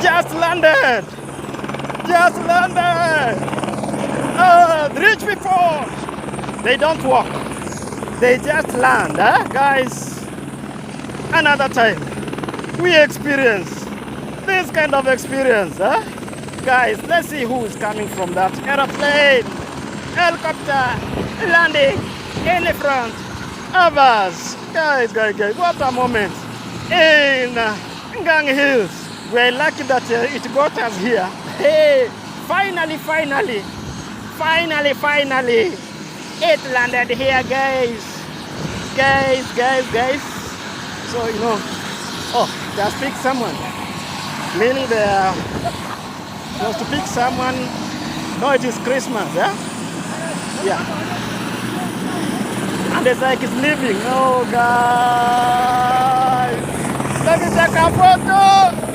Just landed. Just landed. Oh, the rich people. They don't walk. They just land, guys. Another time, we experience this kind of experience, guys. Let's see who is coming from that aeroplane, helicopter, landing in the front of us. Guys, what a moment in Ngang Hills. We're lucky that it got us here. Hey, finally, it landed here, guys. So, oh, they have picked someone. Meaning they are supposed to pick someone. No, it is Christmas, Yeah. And it's like it's leaving. Oh, guys. Let me take a photo.